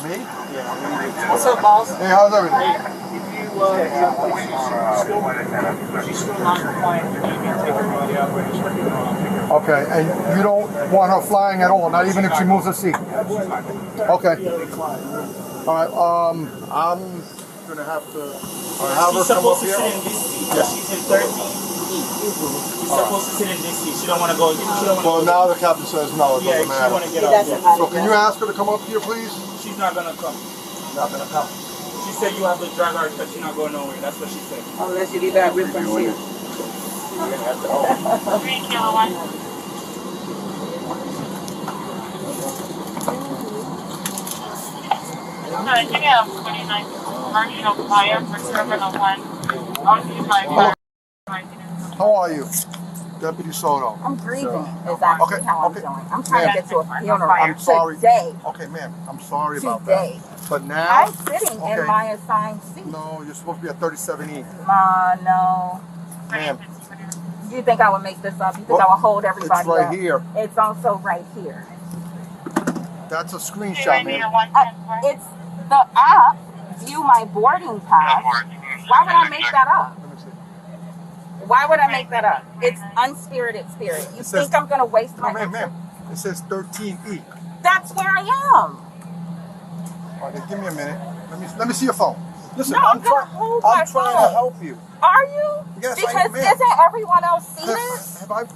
Me? Yeah. What's up, boss? Hey, how's everything? If she's still not compliant, you can take her body out and just put her on. Okay, and you don't want her flying at all, not even if she moves her seat? Okay. All right, I'm gonna have to have her She's come up supposed to here. sit in this seat. Yeah. She's in 13. She's supposed to sit in this seat. She don't want to go. Well, now the captain says no, it doesn't matter. She want to get out. So can you ask her to come up here, please? She's not gonna come. Not gonna come. She said you have to drag her because she's not going nowhere. That's what she said. Unless you leave that with her seat. 3 kilo 1. So, you have 29 commercial fire for terminal 1. I'll use my How are you? Deputy Soto. I'm grieving is actually how I'm doing. I'm trying to get to a funeral. I'm sorry. Today. Okay, ma'am. I'm sorry about that. Today. But now... I'm sitting in my assigned seat. No, you're supposed to be at 37E. No. Ma'am. You think I would make this up? You think I would hold everybody It's right up? here. It's also right here. That's a screenshot, ma'am. It's the app, view my boarding pass. Why would I make that up? Why would I make that up? It's unspirited spirit. You think I'm going to waste my time? Ma'am, it says 13E. That's where I am. Okay, give me a minute. Let me see your phone. Listen, No, I'm trying to help you. Are you? Yes, because I am, ma'am. isn't everyone else seen it?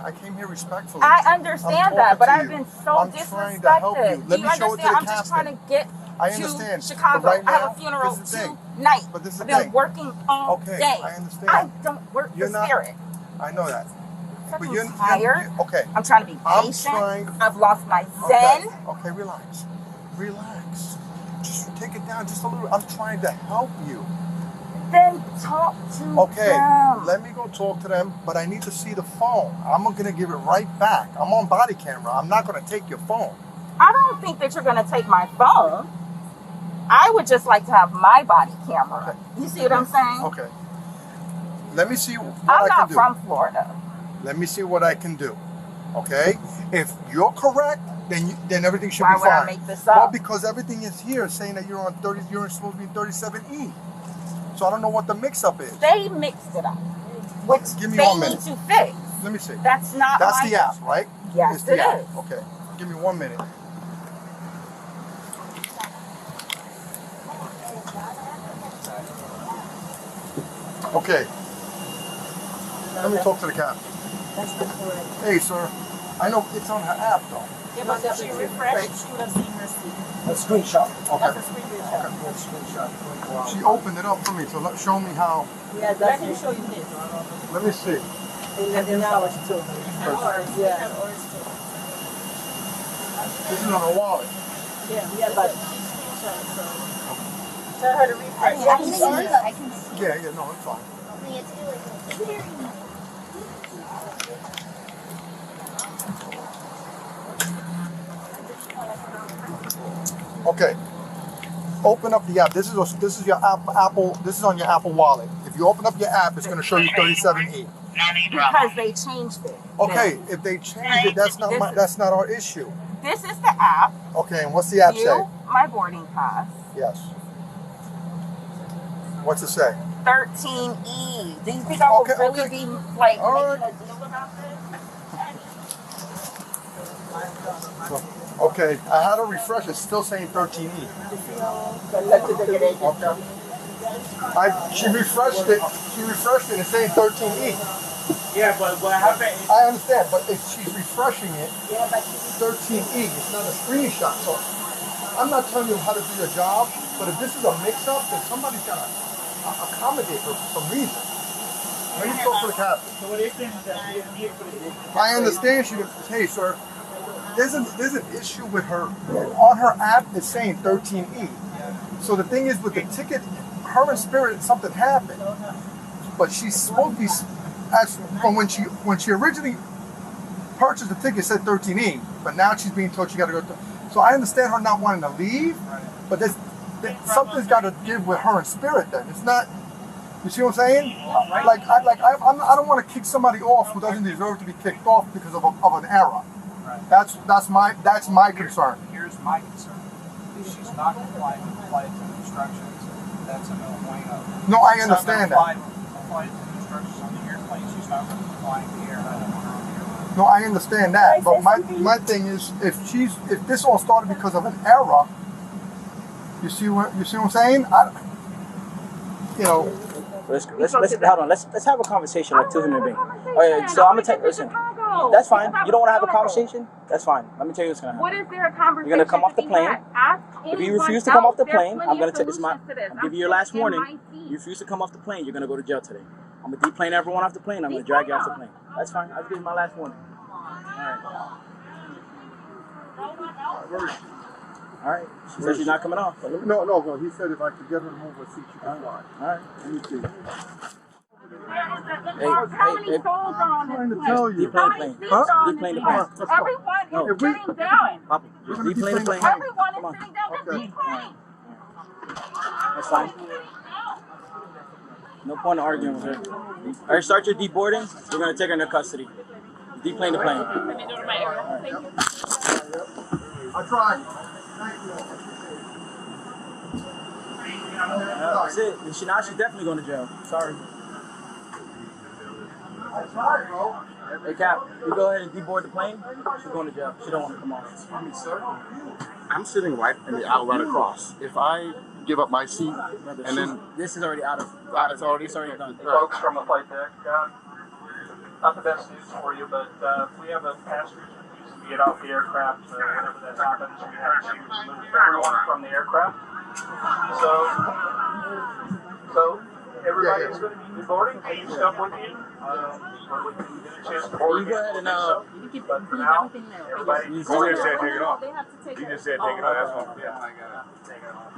I came here respectfully. I understand that, but I've been so I'm trying to help you. disrespected. Let Do me you show it to understand? the I'm just captain. trying to get I understand. to Chicago. But right now, I have a funeral this is the thing. tonight. But this is the I've been thing. working all Okay, day. I understand. I don't work You're for not- spirit. I know that. I'm tired. Okay. I'm trying to be I'm patient. trying- I've lost my zen. Okay, relax. Relax. Just take it down just a little. I'm trying to help you. Then talk to them. Let me go talk to them, but I need to see the phone. I'm going to give it right back. I'm on body camera. I'm not going to take your phone. I don't think that you're going to take my phone. I would just like to have my body camera. Okay. You see what I'm saying? Okay. Let me see what I'm I can not do. from Florida. Let me see what I can do. Okay? If you're correct, then everything should Why be would fine. I make this up? Well, because everything is here saying that you're on 30. You're supposed to be in 37E. So I don't know what the mix-up is. They mixed it up, which Give me they 1 need minute. to fix. Let me see. That's not That's my the app, right? Yes, It's the it app. is. Okay. Give me 1 minute. Okay. Let me talk to the captain. That's not correct. Hey, sir. I know it's on her app, though. Yeah, but if she refreshed, she would have seen her seat. A screenshot. Okay. That's a screenshot. She opened it up for me, so show me how. Yeah, let me show you this. Let me see. And then now it's too. Yeah. This is on her wallet. Yeah, but tell her to refresh. I can see it. I can see Yeah, no, it's fine. Okay. Open up the app. This is your Apple. This is on your Apple Wallet. If you open up your app, it's going to show you 37E. Because they changed it. Okay, if they change it, that's not our issue. This is the app. Okay, and what's the app say? View my boarding pass. Yes. What's it say? 13E. Do you think I would really be like All making a deal about this? Okay, I had to refresh. It's still saying 13E. Okay. She refreshed it. It's saying 13E. Yeah, but what happened? I understand, but if she's refreshing it, 13E. It's not a screenshot. So I'm not telling you how to do your job, but if this is a mix-up, then somebody's got to accommodate her for some reason. Let me talk to the captain. So what is it? I understand she. Hey, sir. There's an issue with her. On her app, it's saying 13E. So the thing is, with the ticket, her and Spirit, something happened. But she's supposed to be, from when she originally purchased the ticket, it said 13E. But now she's being told she got to go. So I understand her not wanting to leave, but something's got to give with her and Spirit. Then it's not. You see what I'm saying? I don't want to kick somebody off who doesn't deserve to be kicked off because of an error. That's my concern. Here's my concern. She's not complying with the flight attendant instructions, that's a no bueno. No, I understand that. The flight attendant instructions on the airplane, she's not going to be flying the air, and I don't want her on the airplane. No, I understand that. But my thing is, if this all started because of an error, you see what I'm saying? Let's hold on. Let's have a conversation like two human beings. Oh yeah, so I'm gonna tell you. Listen, that's fine. You don't want to have a conversation? That's fine. Let me tell you what's gonna happen. What is there a conversation? You're gonna come off the plane. If you refuse to come off the plane, I'm gonna take this. I'm give you your last warning. You refuse to come off the plane, you're gonna go to jail today. I'm gonna deplane everyone off the plane. I'm gonna drag you off the plane. That's fine. I'll give you my last warning. All right. She said she's not coming off. No. He said if I could get her to move her seat, she could fly. All right. Let me see. How many souls are on this plane? Tell you. Deplane the plane. Deplane the plane. Everyone is sitting down. Papa, deplane the plane. Everyone is sitting down. Just deplane. That's fine. No point in arguing with her. All right, start your deboarding. We're going to take her into custody. Deplane the plane. Let me go to my area. Thank you. I tried. That's it. Now she's definitely going to jail. Sorry. I tried, bro. Hey, Cap, you go ahead and deboard the plane. She's going to jail. She don't want to come off. Excuse me, sir. I'm sitting right in the aisle right across. If I give up my seat, and then this is already out of. it's already done. Folks from the flight deck, not the best news for you, but we have a passenger who needs to get off the aircraft. Whenever that happens, we have to remove everyone from the aircraft. So everybody is going to be deboarding. Take your stuff with you. When we get a chance to board, you go ahead and but for now, everybody. You just said take it off. They have to take You just said take it off. That's all. Yeah, I got it. Take it off.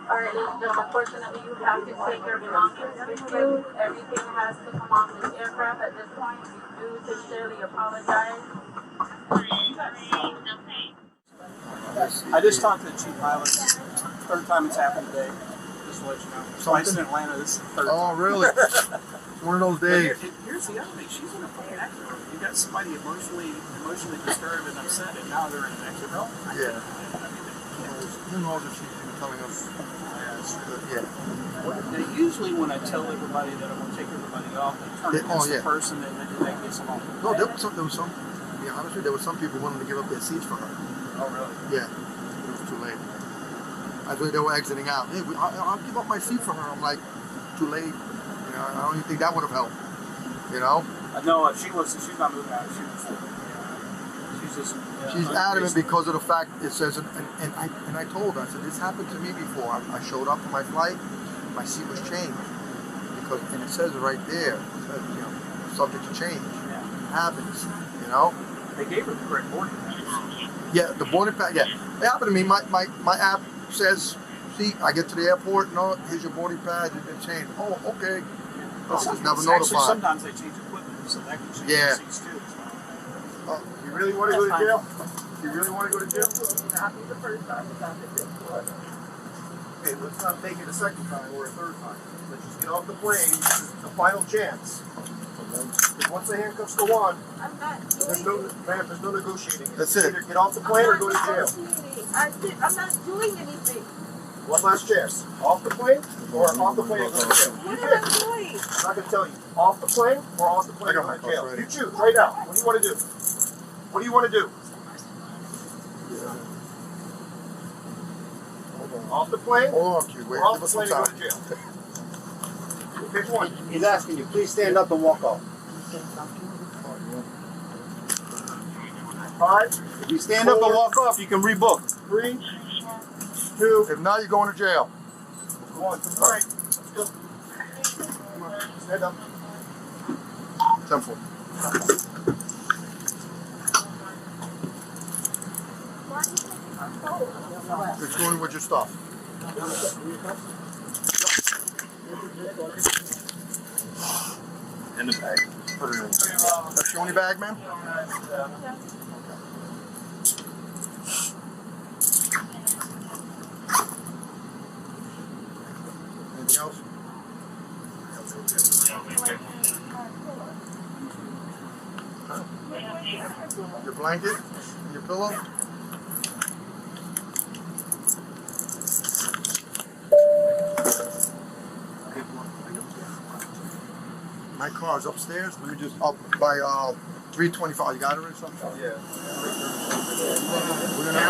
All right, ladies and gentlemen, unfortunately, you have to take your belongings with you. Everything has to come off this aircraft at this point. We do sincerely apologize. I just talked to the chief pilot. Third time it's happened today. Just to let you know. Twice in Atlanta, this is the third time. Oh, really? One of those days. Here's the other thing. She's in a fucking accident. You got somebody emotionally disturbed and upset, and now they're in an accident. Yeah. Who knows if she's been telling us? Yeah. Now, usually when I tell everybody that I'm going to take everybody off, they turn against the person and that gets them off. No, there was some. To be honest with you, there were some people wanting to give up their seats for her. Oh, really? Yeah. It was too late. I thought they were exiting out. Hey, I'll give up my seat for her. I'm like, too late. You know, I don't even think that would have helped. You know? No, she's not moving out. She's just. She's adamant because of the fact it says, and I told her, I said, this happened to me before. I showed up for my flight, my seat was changed. And it says right there, it says, you know, subject to change. Yeah. It happens, you know? They gave her the correct boarding pass. Yeah, the boarding pass, yeah. It happened to me. My app says, see, I get to the airport, no, here's your boarding pass, it's been changed. Oh, okay. This is never notified. Actually, sometimes they change equipment, so that can change the seats too. You really want to go to jail? You really want to go to jail? Not be the first time it's happened before. Okay, let's not make it a second time or a third time. Let's just get off the plane. This is the final chance. Because once the handcuffs go on, I'm not there's no negotiating. That's it. Either get off the plane or go to jail. I'm not doing anything. One last chance. Off the plane or off the plane and go to jail. What am I doing? I'm not going to tell you. Off the plane or off the plane and go to jail. You choose right now. What do you want to do? What do you want to do? Off the plane? Hold on, Q. Wait, off the plane and go to jail. Pick one. He's asking you. Please stand up and walk off. 5. If you stand up and walk off, you can rebook. 3, 2. If not, you're going to jail. 1. To the right. Let's go. Come on. Stand up. 10-4. It's going with your stuff. In the bag. Put it in. That's your only bag, man? Anything else? Your blanket? Your pillow? My car's upstairs. Let me just up by 325. You got it or something? Yeah. We're gonna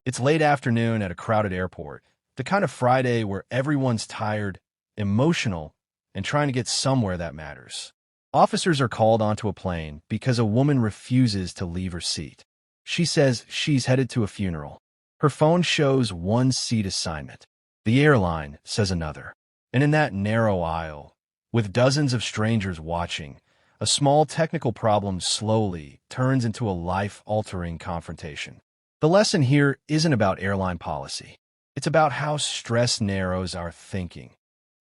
It's late afternoon at a crowded airport, the kind of Friday where everyone's tired, emotional, and trying to get somewhere that matters. Officers are called onto a plane because a woman refuses to leave her seat. She says she's headed to a funeral. Her phone shows one seat assignment. The airline says another. And in that narrow aisle, with dozens of strangers watching, a small technical problem slowly turns into a life-altering confrontation. The lesson here isn't about airline policy. It's about how stress narrows our thinking,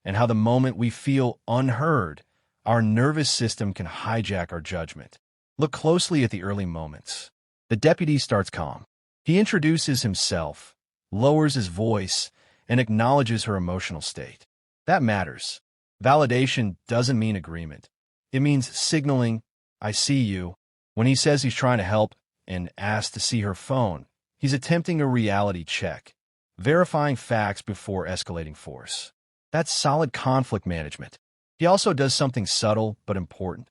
and how the moment we feel unheard, our nervous system can hijack our judgment. Look closely at the early moments. The deputy starts calm. He introduces himself, lowers his voice, and acknowledges her emotional state. That matters. Validation doesn't mean agreement. It means signaling, I see you. When he says he's trying to help and asks to see her phone, he's attempting a reality check, verifying facts before escalating force. That's solid conflict management. He also does something subtle but important.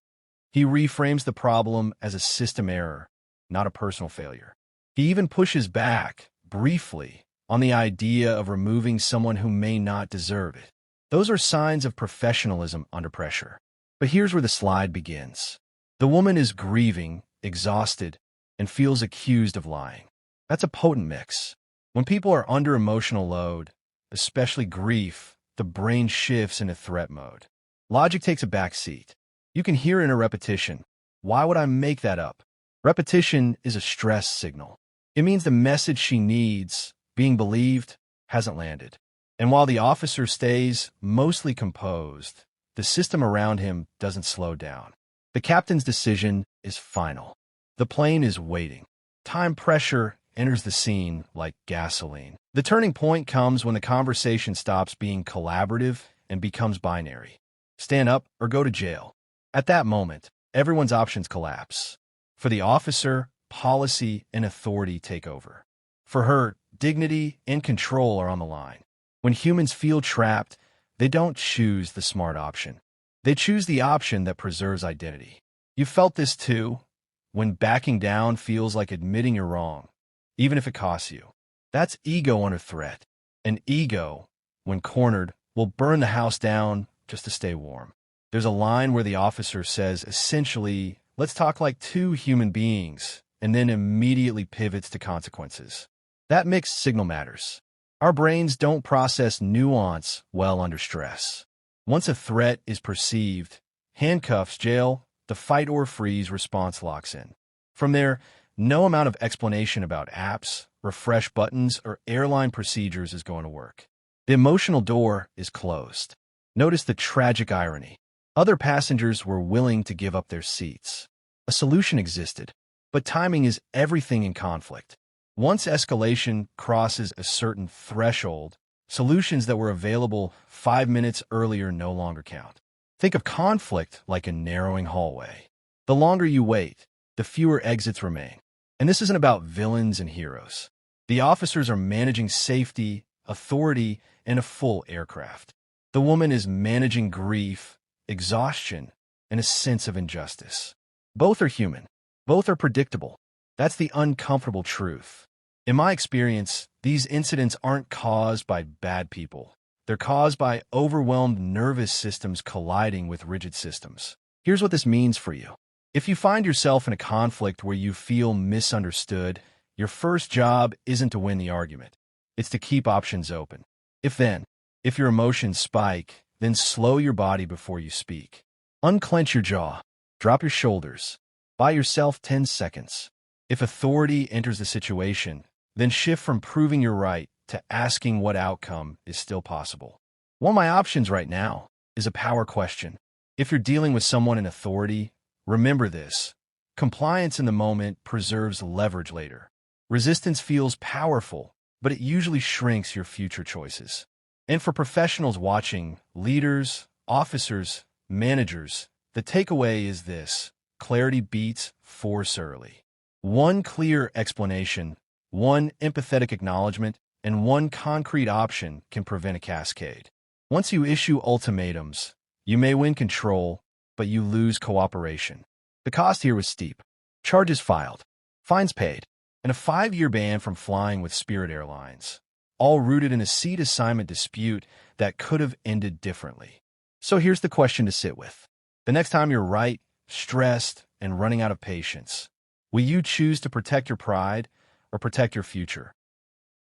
He reframes the problem as a system error, not a personal failure. He even pushes back, briefly, on the idea of removing someone who may not deserve it. Those are signs of professionalism under pressure. But here's where the slide begins. The woman is grieving, exhausted, and feels accused of lying. That's a potent mix. When people are under emotional load, especially grief, the brain shifts into threat mode. Logic takes a back seat. You can hear in a repetition. Why would I make that up? Repetition is a stress signal. It means the message she needs, being believed, hasn't landed. And while the officer stays mostly composed, the system around him doesn't slow down. The captain's decision is final. The plane is waiting. Time pressure enters the scene like gasoline. The turning point comes when the conversation stops being collaborative and becomes binary. Stand up or go to jail. At that moment, everyone's options collapse. For the officer, policy and authority take over. For her, dignity and control are on the line. When humans feel trapped, they don't choose the smart option. They choose the option that preserves identity. You felt this too, when backing down feels like admitting you're wrong, even if it costs you. That's ego under threat. And ego, when cornered, will burn the house down just to stay warm. There's a line where the officer says, essentially, let's talk like two human beings, and then immediately pivots to consequences. That mixed signal matters. Our brains don't process nuance well under stress. Once a threat is perceived, handcuffs, jail, the fight or freeze response locks in. From there, no amount of explanation about apps, refresh buttons, or airline procedures is going to work. The emotional door is closed. Notice the tragic irony. Other passengers were willing to give up their seats. A solution existed, but timing is everything in conflict. Once escalation crosses a certain threshold, solutions that were available 5 minutes earlier no longer count. Think of conflict like a narrowing hallway. The longer you wait, the fewer exits remain. And this isn't about villains and heroes. The officers are managing safety, authority, and a full aircraft. The woman is managing grief, exhaustion, and a sense of injustice. Both are human. Both are predictable. That's the uncomfortable truth. In my experience, these incidents aren't caused by bad people. They're caused by overwhelmed nervous systems colliding with rigid systems. Here's what this means for you. If you find yourself in a conflict where you feel misunderstood, your first job isn't to win the argument. It's to keep options open. If your emotions spike, then slow your body before you speak. Unclench your jaw. Drop your shoulders. Buy yourself 10 seconds. If authority enters the situation, then shift from proving you're right to asking what outcome is still possible. One of my options right now is a power question. If you're dealing with someone in authority, remember this. Compliance in the moment preserves leverage later. Resistance feels powerful, but it usually shrinks your future choices. And for professionals watching, leaders, officers, managers, the takeaway is this: clarity beats force early. One clear explanation, one empathetic acknowledgement, and one concrete option can prevent a cascade. Once you issue ultimatums, you may win control, but you lose cooperation. The cost here was steep. Charges filed, fines paid, and a 5-year ban from flying with Spirit Airlines, all rooted in a seat assignment dispute that could have ended differently. So here's the question to sit with. The next time you're right, stressed, and running out of patience, will you choose to protect your pride or protect your future?